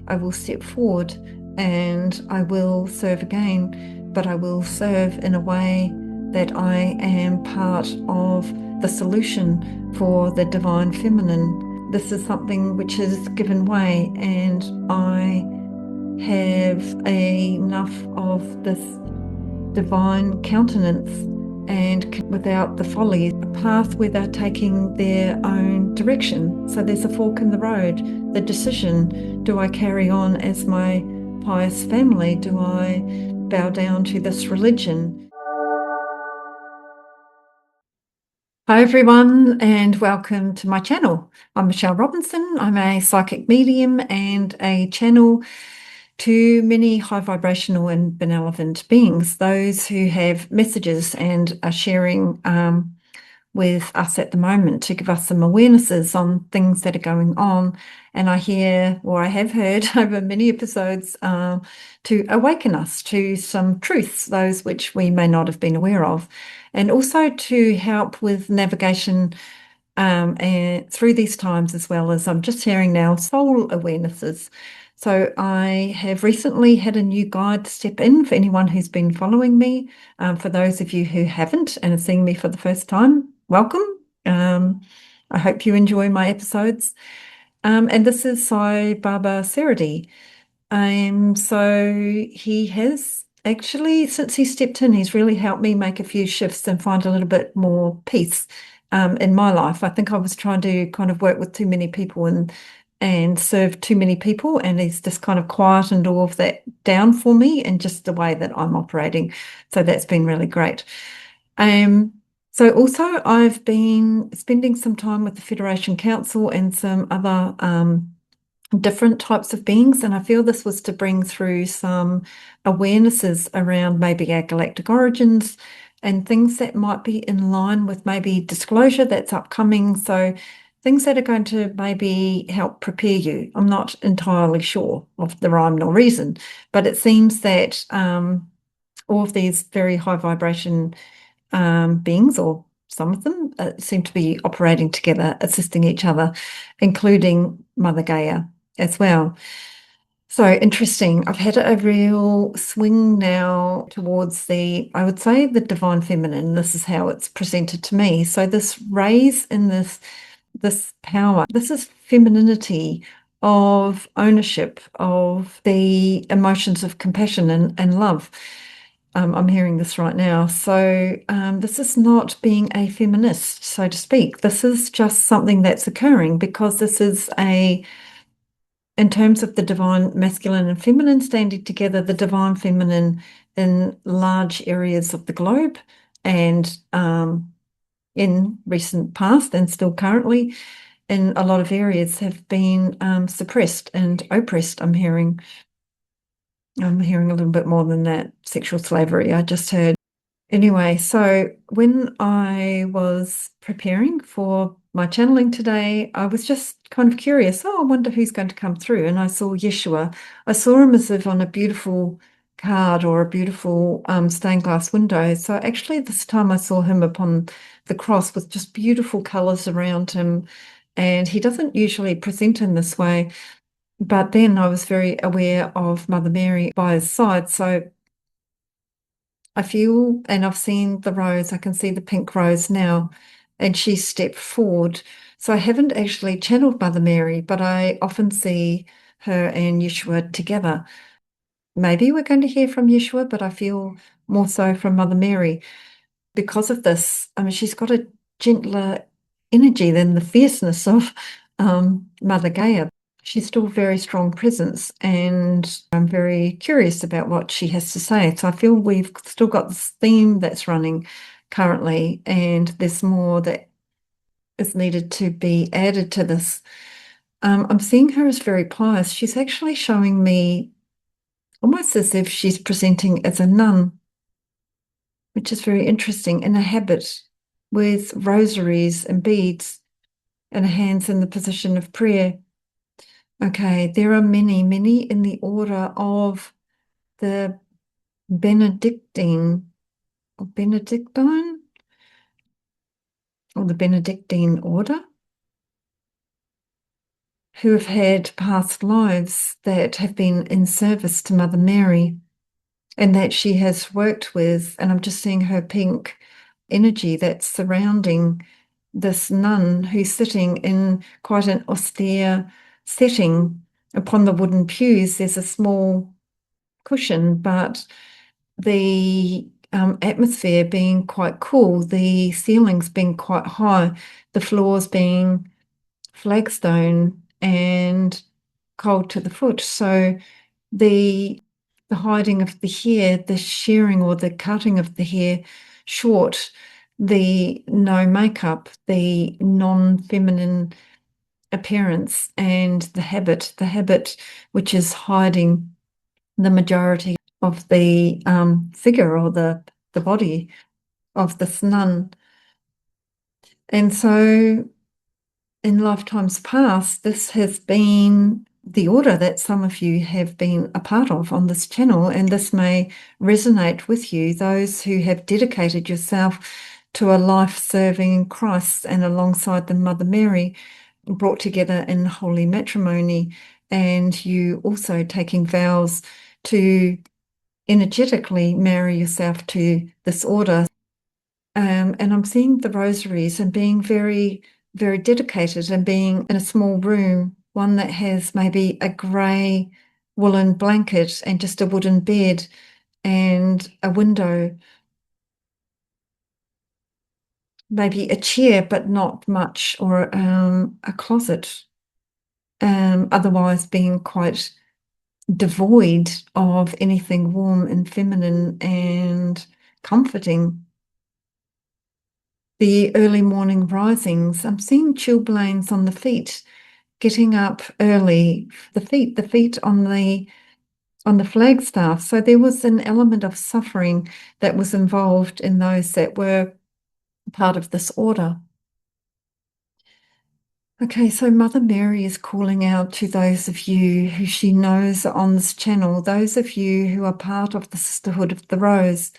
I will step forward and I will serve again, but I will serve in a way that I am part of the solution for the divine feminine. This is something which has given way, and I have enough of this divine countenance and without the folly, a path where they're taking their own direction. So there's a fork in the road. The decision, do I carry on as my pious family? Do I bow down to this religion? Hi everyone, and welcome to my channel. I'm Michelle Robinson. I'm a psychic medium and a channel to many high vibrational and benevolent beings, those who have messages and are sharing with us at the moment to give us some awarenesses on things that are going on. And I hear, or I have heard over many episodes, to awaken us to some truths, those which we may not have been aware of, and also to help with navigation and through these times, as well as I'm just sharing now soul awarenesses. So I have recently had a new guide step in for anyone who's been following me. For those of you who haven't and are seeing me for the first time, welcome. I hope you enjoy my episodes. And this is Sai Baba Seradi. So he has actually, since he stepped in, he's really helped me make a few shifts and find a little bit more peace in my life. I think I was trying to kind of work with too many people and serve too many people, and he's just kind of quietened all of that down for me and just the way that I'm operating. So that's been really great. So also I've been spending some time with the Federation Council and some other different types of beings, and I feel this was to bring through some awarenesses around maybe our galactic origins and things that might be in line with maybe disclosure that's upcoming. So things that are going to maybe help prepare you. I'm not entirely sure of the rhyme nor reason, but it seems that all of these very high vibration beings, or some of them, seem to be operating together, assisting each other, including Mother Gaia as well. So interesting. I've had a real swing now towards I would say, the divine feminine. This is how it's presented to me. So this raise in this power, this is femininity of ownership of the emotions of compassion and love. I'm hearing this right now. So this is not being a feminist, so to speak. This is just something that's occurring because this is in terms of the divine masculine and feminine standing together, the divine feminine in large areas of the globe and in recent past and still currently in a lot of areas have been suppressed and oppressed. I'm hearing a little bit more than that. Sexual slavery, I just heard. Anyway, so when I was preparing for my channeling today, I was just kind of curious. Oh, I wonder who's going to come through. And I saw Yeshua. I saw him as if on a beautiful card or a beautiful stained glass window. So actually, this time I saw him upon the cross with just beautiful colors around him. And he doesn't usually present in this way. But then I was very aware of Mother Mary by his side. So I feel, and I've seen the rose, I can see the pink rose now, and she stepped forward. So I haven't actually channeled Mother Mary, but I often see her and Yeshua together. Maybe we're going to hear from Yeshua, but I feel more so from Mother Mary because of this. I mean, she's got a gentler energy than the fierceness of Mother Gaia. She's still a very strong presence, and I'm very curious about what she has to say. So I feel we've still got this theme that's running currently, and there's more that is needed to be added to this. I'm seeing her as very pious. She's actually showing me almost as if she's presenting as a nun, which is very interesting, in a habit with rosaries and beads and hands in the position of prayer. Okay, there are many, many in the order of the Benedictine or Benedictine or the Benedictine order. who have had past lives that have been in service to Mother Mary and that she has worked with. And I'm just seeing her pink energy that's surrounding this nun who's sitting in quite an austere setting. Upon the wooden pews, there's a small cushion, but the atmosphere being quite cool, the ceilings being quite high, the floors being flagstone and cold to the foot. So the hiding of the hair, the shearing or the cutting of the hair short, the no makeup, the non-feminine appearance, and the habit which is hiding the majority of the figure or the body of this nun. And so in lifetimes past, this has been the order that some of you have been a part of on this channel, and this may resonate with you, those who have dedicated yourself to a life serving Christ and alongside the Mother Mary, brought together in holy matrimony, and you also taking vows to energetically marry yourself to this order. And I'm seeing the rosaries and being very, very dedicated and being in a small room, one that has maybe a grey woolen blanket and just a wooden bed and a window, maybe a chair, but not much, or a closet. Otherwise being quite devoid of anything warm and feminine and comforting. The early morning risings, I'm seeing chilblains on the feet, getting up early, the feet on the flagstaff. So there was an element of suffering that was involved in those that were part of this order. Okay, so Mother Mary is calling out to those of you who she knows are on this channel, those of you who are part of the Sisterhood of the Rose,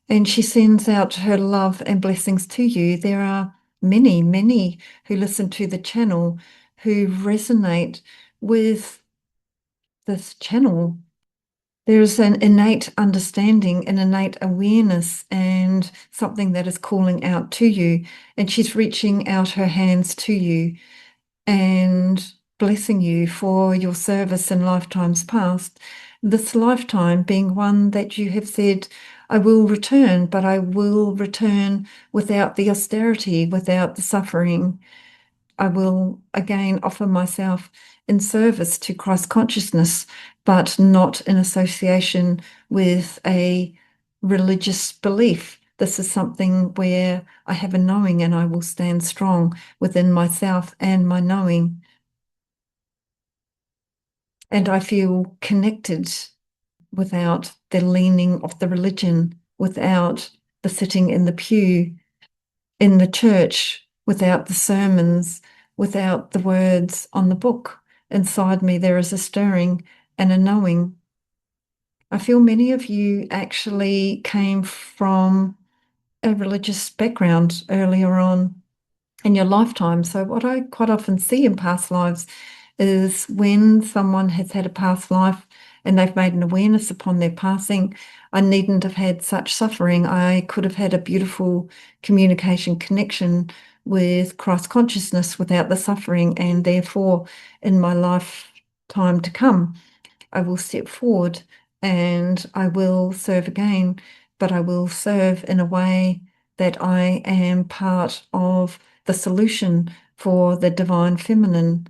and she sends out her love and blessings to you. There are many, many who listen to the channel who resonate with this channel. There's an innate understanding, an innate awareness, and something that is calling out to you. And she's reaching out her hands to you and blessing you for your service in lifetimes past. This lifetime being one that you have said, I will return, but I will return without the austerity, without the suffering. I will again offer myself in service to Christ consciousness, but not in association with a religious belief. This is something where I have a knowing and I will stand strong within myself and my knowing. And I feel connected without the leaning of the religion, without the sitting in the pew in the church, without the sermons, without the words on the book. Inside me, there is a stirring and a knowing. I feel many of you actually came from a religious background earlier on in your lifetime. So what I quite often see in past lives is when someone has had a past life and they've made an awareness upon their passing, I needn't have had such suffering. I could have had a beautiful communication connection with Christ consciousness without the suffering, and therefore in my lifetime to come, I will step forward and I will serve again, but I will serve in a way that I am part of the solution for the divine feminine.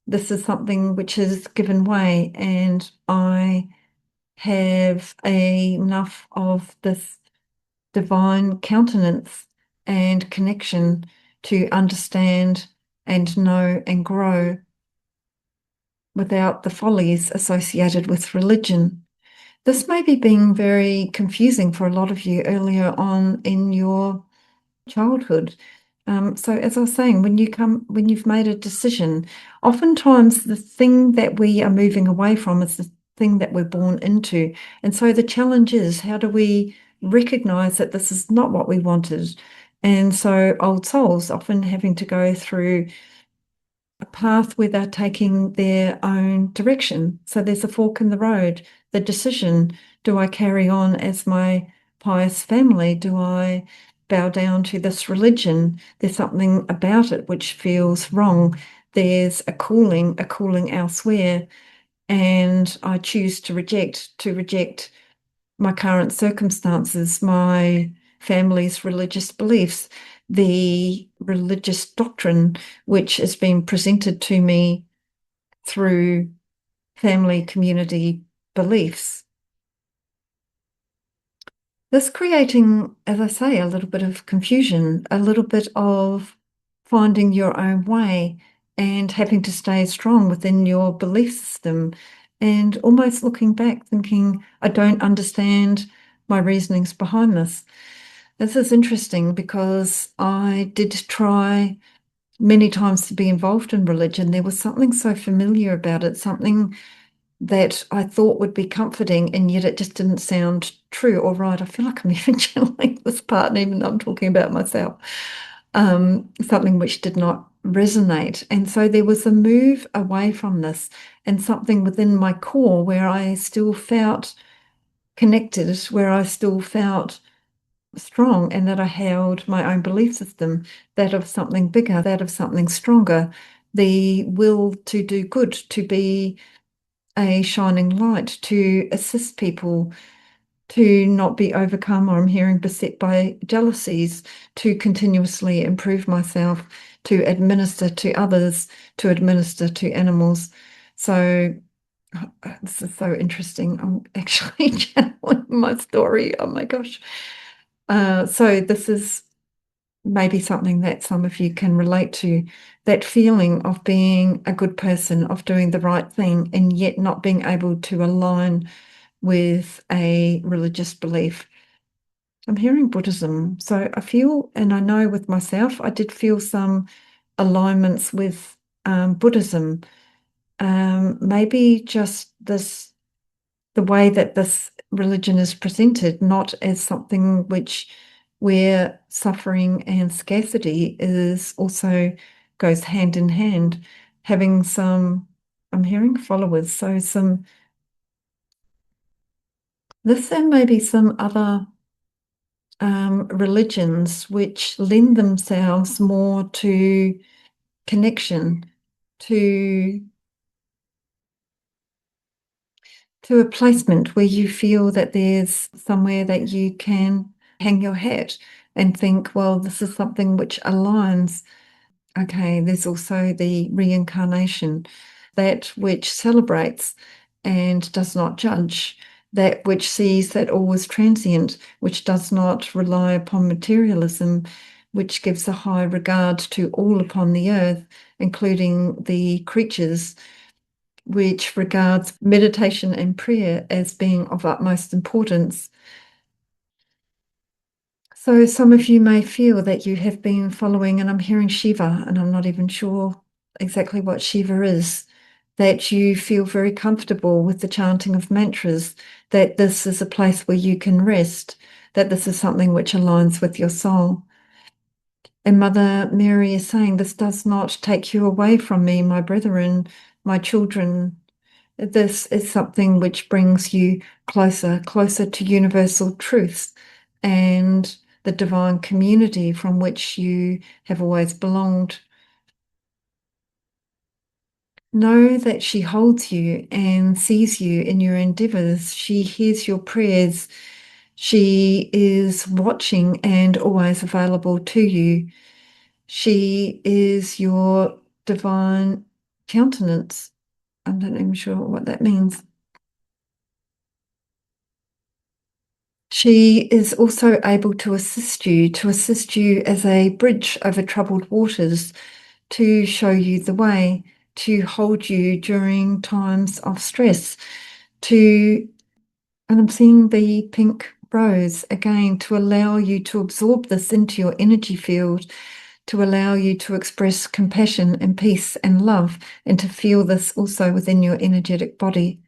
This is something which has given way, and I have enough of this divine countenance and connection to understand and know and grow without the follies associated with religion. This may be being very confusing for a lot of you earlier on in your childhood. So as I was saying, when you've made a decision, oftentimes the thing that we are moving away from is the thing that we're born into. And so the challenge is, how do we recognize that this is not what we wanted? And so old souls often having to go through a path where they're taking their own direction. So there's a fork in the road. The decision, do I carry on as my pious family? Do I bow down to this religion? There's something about it which feels wrong. There's a calling elsewhere, and I choose to reject my current circumstances, my family's religious beliefs, the religious doctrine which has been presented to me through family community beliefs. This creating, as I say, a little bit of confusion, a little bit of finding your own way and having to stay strong within your belief system, and almost looking back thinking, I don't understand my reasonings behind this. This is interesting because I did try many times to be involved in religion. There was something so familiar about it, something that I thought would be comforting, and yet it just didn't sound true or right. I feel like I'm even channeling this part, even though I'm talking about myself. Something which did not resonate. And so there was a move away from this, and something within my core where I still felt connected, where I still felt strong, and that I held my own belief system, that of something bigger, that of something stronger, the will to do good, to be a shining light, to assist people, to not be overcome, or I'm hearing beset by jealousies, to continuously improve myself, to administer to others, to administer to animals. So this is so interesting. I'm actually channeling my story. Oh my gosh. So this is maybe something that some of you can relate to, that feeling of being a good person, of doing the right thing, and yet not being able to align with a religious belief. I'm hearing Buddhism. So I feel, and I know with myself, I did feel some alignments with Buddhism. Maybe just the way that this religion is presented, not as something which where suffering and scarcity is also goes hand in hand. Having some, I'm hearing followers, so some, this and maybe some other religions which lend themselves more to connection, to a placement where you feel that there's somewhere that you can hang your hat and think, well, this is something which aligns. Okay, there's also the reincarnation, that which celebrates and does not judge, that which sees that all is transient, which does not rely upon materialism, which gives a high regard to all upon the earth, including the creatures, which regards meditation and prayer as being of utmost importance. So some of you may feel that you have been following, and I'm hearing Shiva, and I'm not even sure exactly what Shiva is, that you feel very comfortable with the chanting of mantras, that this is a place where you can rest, that this is something which aligns with your soul. And Mother Mary is saying, this does not take you away from me, my brethren, my children. This is something which brings you closer to universal truths and the divine community from which you have always belonged. Know that she holds you and sees you in your endeavors. She hears your prayers. She is watching and always available to you. She is your divine countenance. I'm not even sure what that means. She is also able to assist you as a bridge over troubled waters, to show you the way, to hold you during times of stress, and I'm seeing the pink rose again, to allow you to absorb this into your energy field, to allow you to express compassion and peace and love, and to feel this also within your energetic body.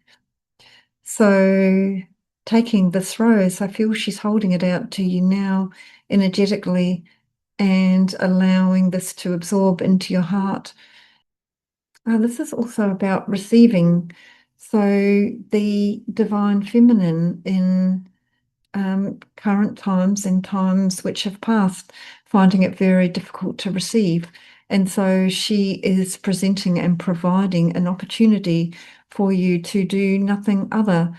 So taking this rose, I feel she's holding it out to you now energetically, and allowing this to absorb into your heart. This is also about receiving. So the divine feminine in current times and times which have passed, finding it very difficult to receive. And so she is presenting and providing an opportunity for you to do nothing other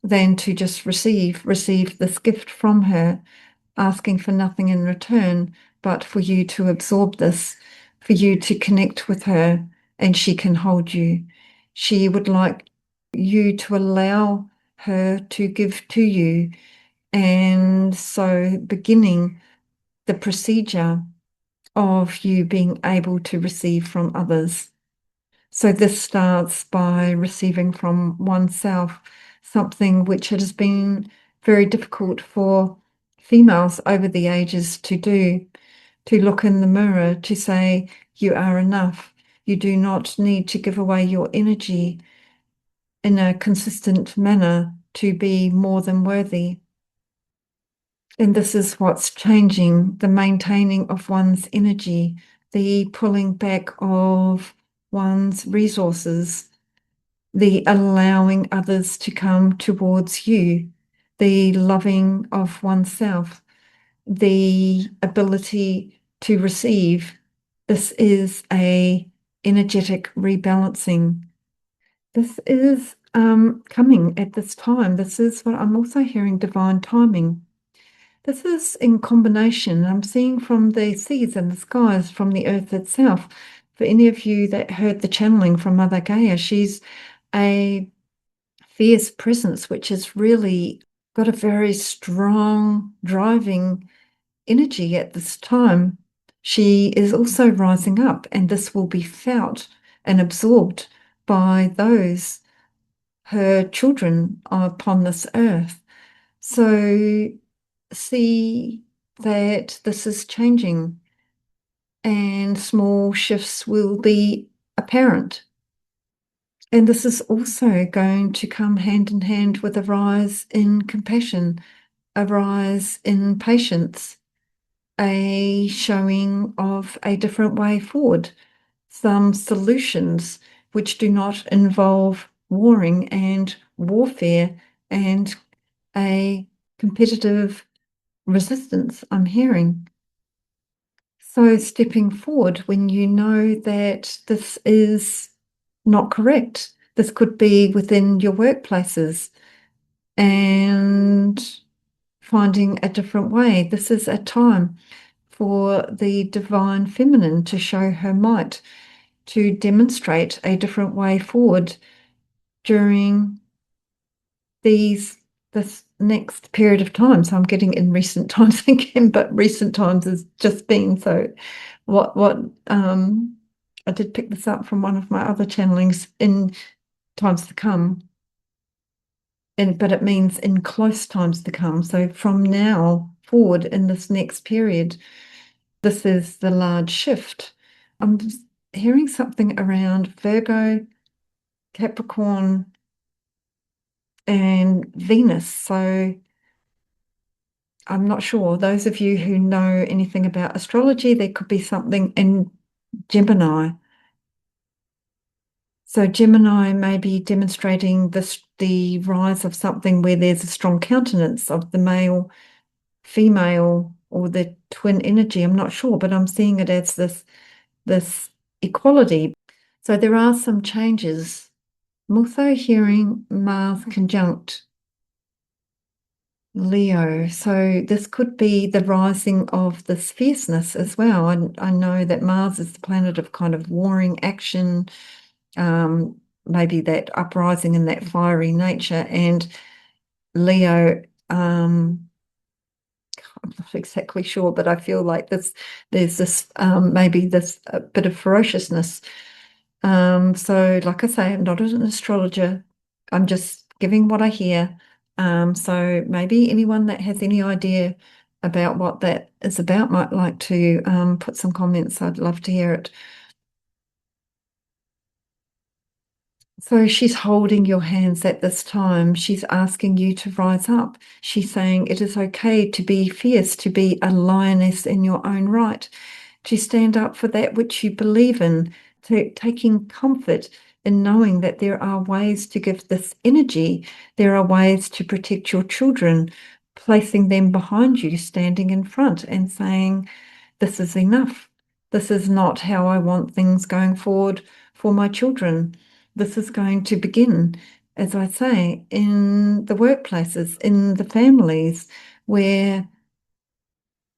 than to just receive this gift from her, asking for nothing in return, but for you to absorb this, for you to connect with her, and she can hold you. She would like you to allow her to give to you. And so beginning the procedure of you being able to receive from others. So this starts by receiving from oneself, something which has been very difficult for females over the ages to do, to look in the mirror, to say, you are enough. You do not need to give away your energy in a consistent manner to be more than worthy. And this is what's changing, the maintaining of one's energy, the pulling back of one's resources, the allowing others to come towards you, the loving of oneself, the ability to receive. This is a energetic rebalancing. This is coming at this time. This is what I'm also hearing, divine timing. This is in combination, I'm seeing from the seas and the skies, from the earth itself. For any of you that heard the channeling from Mother Gaia, she's a fierce presence, which has really got a very strong driving energy at this time. She is also rising up, and this will be felt and absorbed by those, her children upon this earth. So see that this is changing and small shifts will be apparent. And this is also going to come hand in hand with a rise in compassion, a rise in patience, a showing of a different way forward, some solutions which do not involve warring and warfare and a competitive resistance, I'm hearing. So stepping forward when you know that this is not correct. This could be within your workplaces and finding a different way. This is a time for the divine feminine to show her might, to demonstrate a different way forward during this next period of time. So I'm getting in recent times again, but recent times has just been so what I did pick this up from one of my other channelings, in times to come. But it means in close times to come. So from now forward in this next period, this is the large shift. I'm just hearing something around Virgo, Capricorn, and Venus. So I'm not sure. Those of you who know anything about astrology, there could be something in Gemini. So Gemini may be demonstrating the rise of something where there's a strong countenance of the male, female, or the twin energy. I'm not sure, but I'm seeing it as this equality. So there are some changes. I'm also hearing Mars conjunct Leo. So this could be the rising of this fierceness as well. I know that Mars is the planet of kind of warring action, maybe that uprising and that fiery nature, and Leo, I'm not exactly sure, but I feel like there's this maybe this a bit of ferociousness. So like I say, I'm not an astrologer. I'm just giving what I hear. So maybe anyone that has any idea about what that is about might like to put some comments. I'd love to hear it. So she's holding your hands at this time. She's asking you to rise up. She's saying it is okay to be fierce, to be a lioness in your own right, to stand up for that which you believe in, taking comfort in knowing that there are ways to give this energy. There are ways to protect your children, placing them behind you, standing in front and saying, this is enough. This is not how I want things going forward for my children. This is going to begin, as I say, in the workplaces, in the families where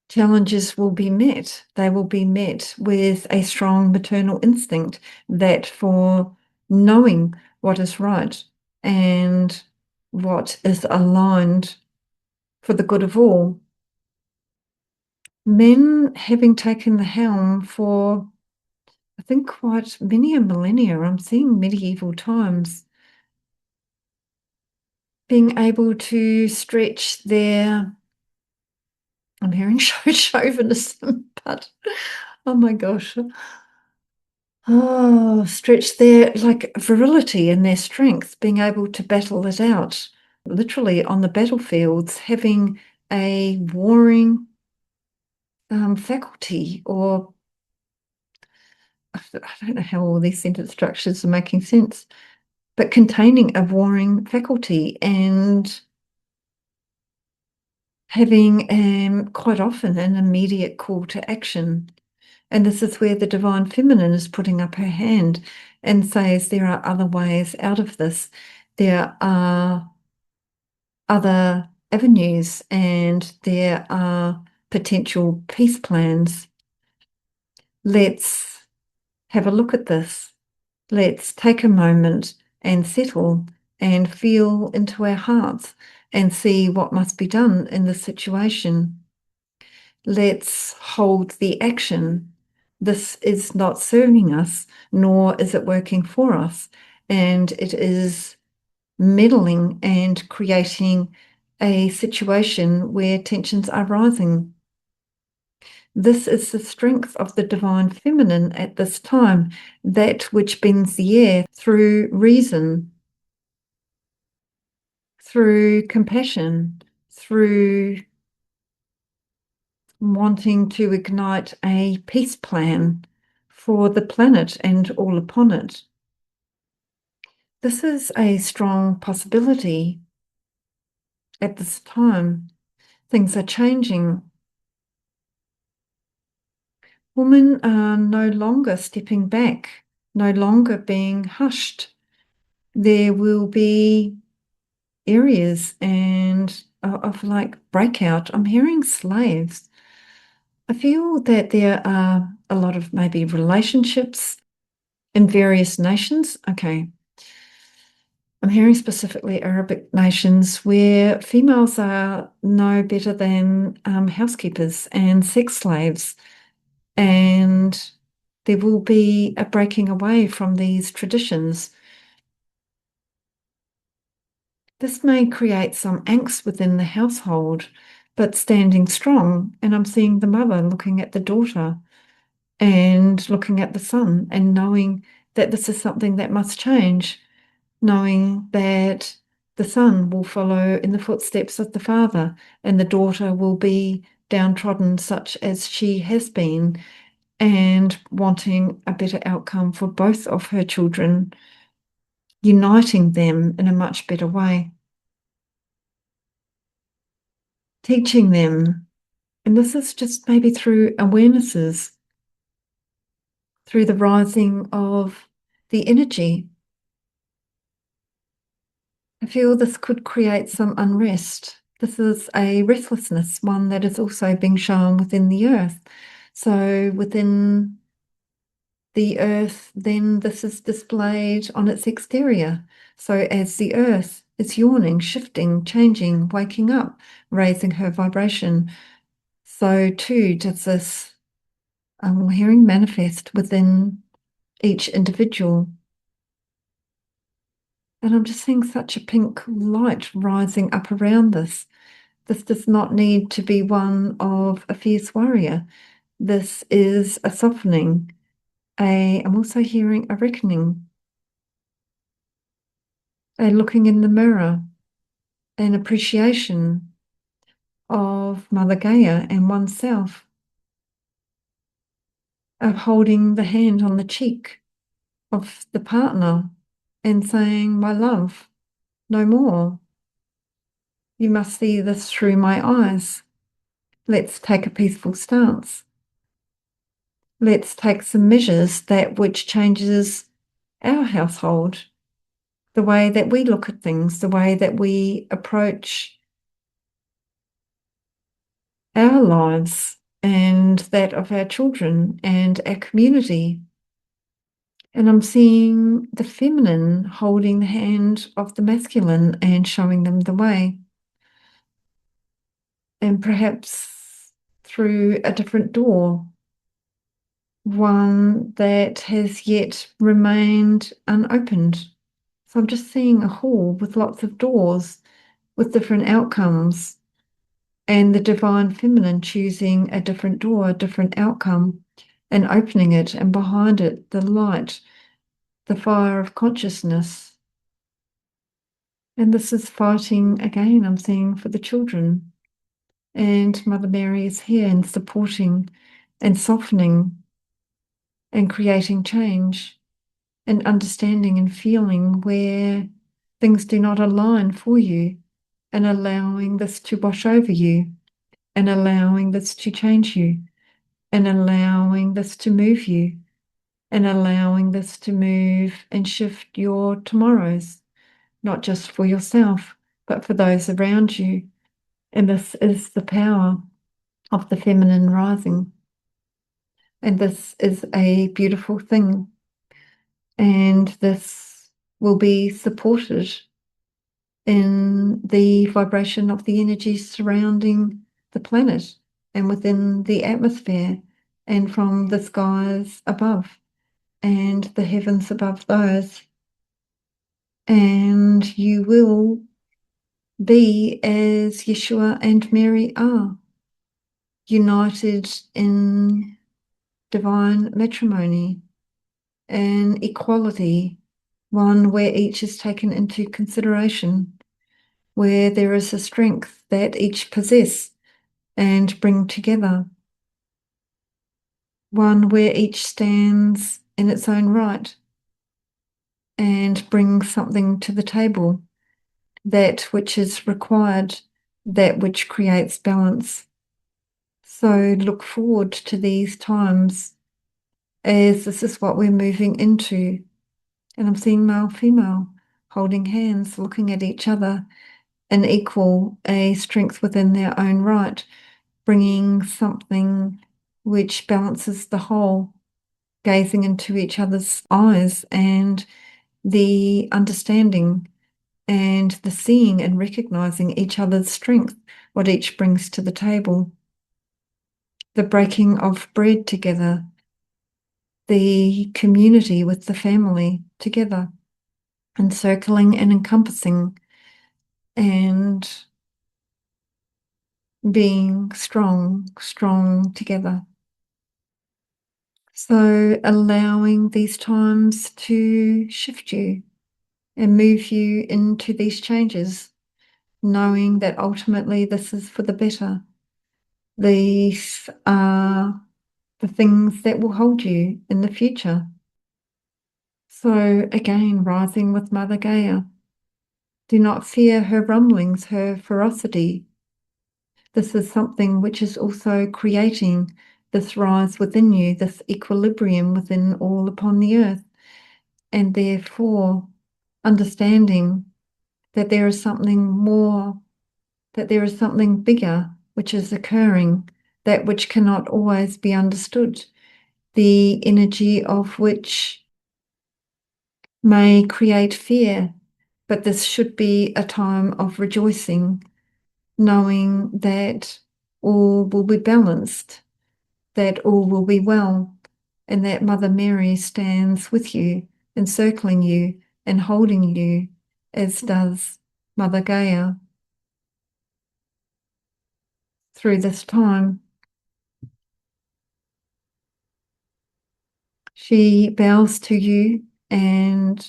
challenges will be met. They will be met with a strong maternal instinct that for knowing what is right and what is aligned for the good of all. Men having taken the helm for, I think, quite many a millennia. I'm seeing medieval times, being able to stretch their, I'm hearing chauvinism, but oh my gosh. Oh, stretch their like virility and their strength, being able to battle it out, literally on the battlefields, having a warring faculty, or I don't know how all these sentence structures are making sense, but containing a warring faculty and having quite often an immediate call to action. And this is where the divine feminine is putting up her hand and says there are other ways out of this. There are other avenues and there are potential peace plans. Let's have a look at this. Let's take a moment and settle and feel into our hearts and see what must be done in this situation. Let's hold the action. This is not serving us, nor is it working for us. And it is meddling and creating a situation where tensions are rising. This is the strength of the divine feminine at this time, that which bends the air through reason, through compassion, through wanting to ignite a peace plan for the planet and all upon it. This is a strong possibility at this time. Things are changing. Women are no longer stepping back, no longer being hushed. There will be areas and of like breakout. I'm hearing slaves. I feel that there are a lot of maybe relationships in various nations. Okay. I'm hearing specifically Arabic nations where females are no better than housekeepers and sex slaves. And there will be a breaking away from these traditions. This may create some angst within the household, but standing strong. And I'm seeing the mother looking at the daughter and looking at the son and knowing that this is something that must change, knowing that the son will follow in the footsteps of the father and the daughter will be downtrodden such as she has been, and wanting a better outcome for both of her children, uniting them in a much better way, teaching them. And this is just maybe through awarenesses, through the rising of the energy. I feel this could create some unrest. This is a restlessness, one that is also being shown within the earth. So within the earth, then this is displayed on its exterior. So as the earth is yawning, shifting, changing, waking up, raising her vibration, so too does this hearing manifest within each individual. And I'm just seeing such a pink light rising up around this. This does not need to be one of a fierce warrior. This is a softening. I'm also hearing a reckoning, a looking in the mirror, an appreciation of Mother Gaia and oneself, of holding the hand on the cheek of the partner and saying, my love, no more. You must see this through my eyes. Let's take a peaceful stance. Let's take some measures that which changes our household, the way that we look at things, the way that we approach our lives and that of our children and our community. And I'm seeing the feminine holding the hand of the masculine and showing them the way. And perhaps through a different door, one that has yet remained unopened. So I'm just seeing a hall with lots of doors with different outcomes, and the divine feminine choosing a different door, a different outcome, and opening it, and behind it, the light, the fire of consciousness. And this is fighting again, I'm seeing, for the children. And Mother Mary is here and supporting and softening and creating change and understanding and feeling where things do not align for you, and allowing this to wash over you, and allowing this to change you, and allowing this to move you, and allowing this to move and shift your tomorrows, not just for yourself, but for those around you. And this is the power of the feminine rising. And this is a beautiful thing. And this will be supported in the vibration of the energies surrounding the planet and within the atmosphere and from the skies above and the heavens above those. And you will be as Yeshua and Mary are, united in divine matrimony and equality, one where each is taken into consideration, where there is a strength that each possess and bring together, one where each stands in its own right and brings something to the table, that which is required, that which creates balance. So look forward to these times, as this is what we're moving into. And I'm seeing male, female, holding hands, looking at each other, an equal, a strength within their own right, bringing something which balances the whole, gazing into each other's eyes, and the understanding and the seeing and recognizing each other's strength, what each brings to the table, the breaking of bread together, the community with the family together, encircling and encompassing and being strong, strong together. So allowing these times to shift you and move you into these changes, knowing that ultimately this is for the better. These are the things that will hold you in the future. So again, rising with Mother Gaia. Do not fear her rumblings, her ferocity. This is something which is also creating this rise within you, this equilibrium within all upon the earth, and therefore understanding that there is something more, that there is something bigger which is occurring, that which cannot always be understood, the energy of which may create fear, but this should be a time of rejoicing, knowing that all will be balanced, that all will be well, and that Mother Mary stands with you, encircling you and holding you, as does Mother Gaia through this time. She bows to you and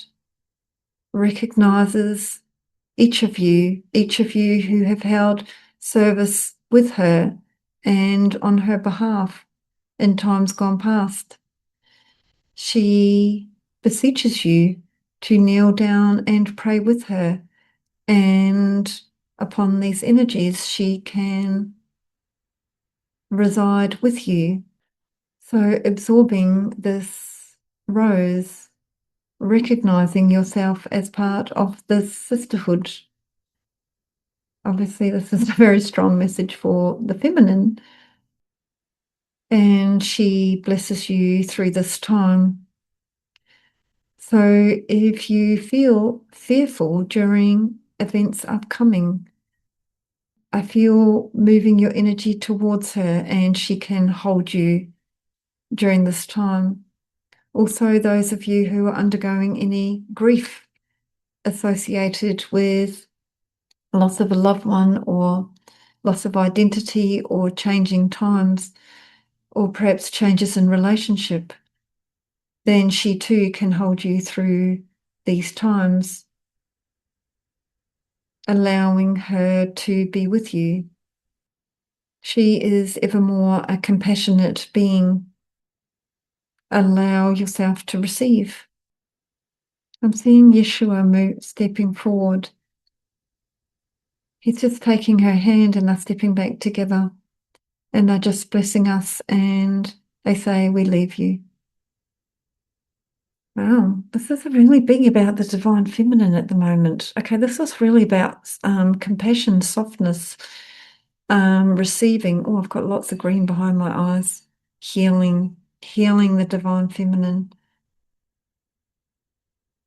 recognizes each of you who have held service with her and on her behalf in times gone past. She beseeches you to kneel down and pray with her. And upon these energies, she can reside with you. So absorbing this rose, recognizing yourself as part of this sisterhood. Obviously, this is a very strong message for the feminine. And she blesses you through this time. So if you feel fearful during events upcoming, I feel moving your energy towards her and she can hold you during this time. Also, those of you who are undergoing any grief associated with loss of a loved one or loss of identity or changing times or perhaps changes in relationship, then she too can hold you through these times, allowing her to be with you. She is evermore a compassionate being. Allow yourself to receive. I'm seeing Yeshua stepping forward. He's just taking her hand and they're stepping back together and they're just blessing us and they say, we leave you. Wow, this is really big about the divine feminine at the moment. Okay, this is really about compassion, softness, receiving. Oh, I've got lots of green behind my eyes. Healing the divine feminine.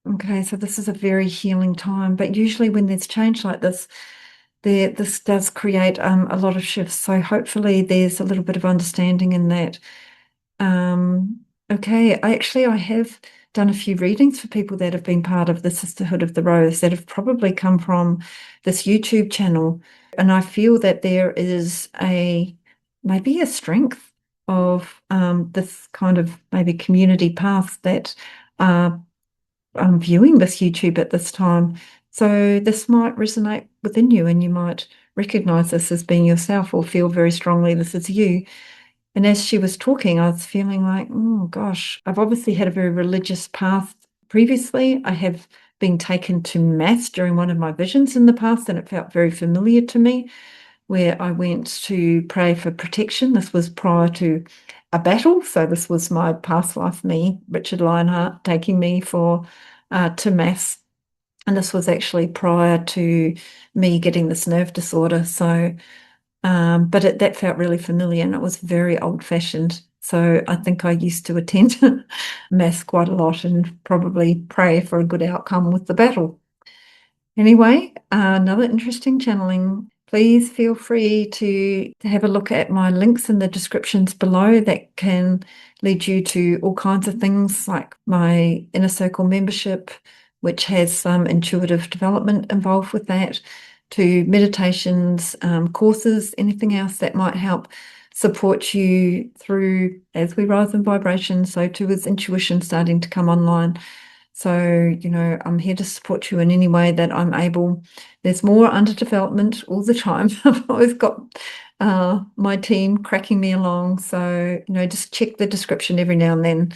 Okay, so this is a very healing time, but usually when there's change like this, this does create a lot of shifts. So hopefully there's a little bit of understanding in that. Okay, I have done a few readings for people that have been part of the Sisterhood of the Rose that have probably come from this YouTube channel. And I feel that there is maybe a strength of this kind of maybe community path that are viewing this YouTube at this time. So this might resonate within you and you might recognize this as being yourself or feel very strongly this is you. And as she was talking, I was feeling like, oh gosh, I've obviously had a very religious path previously. I have been taken to mass during one of my visions in the past, and it felt very familiar to me, where I went to pray for protection. This was prior to a battle. So this was my past life me, Richard Lionheart, taking me to mass. And this was actually prior to me getting this nerve disorder. So but that felt really familiar and it was very old-fashioned. So I think I used to attend mass quite a lot and probably pray for a good outcome with the battle. Anyway, another interesting channeling. Please feel free to have a look at my links in the descriptions below that can lead you to all kinds of things like my Inner Circle membership, which has some intuitive development involved with that, to meditations, courses, anything else that might help support you through as we rise in vibration. So too is intuition starting to come online. So, I'm here to support you in any way that I'm able. There's more under development all the time. I've always got my team cracking me along. So, just check the description every now and then.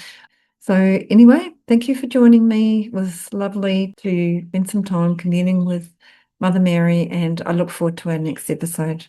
So anyway, thank you for joining me. It was lovely to spend some time communing with Mother Mary, and I look forward to our next episode.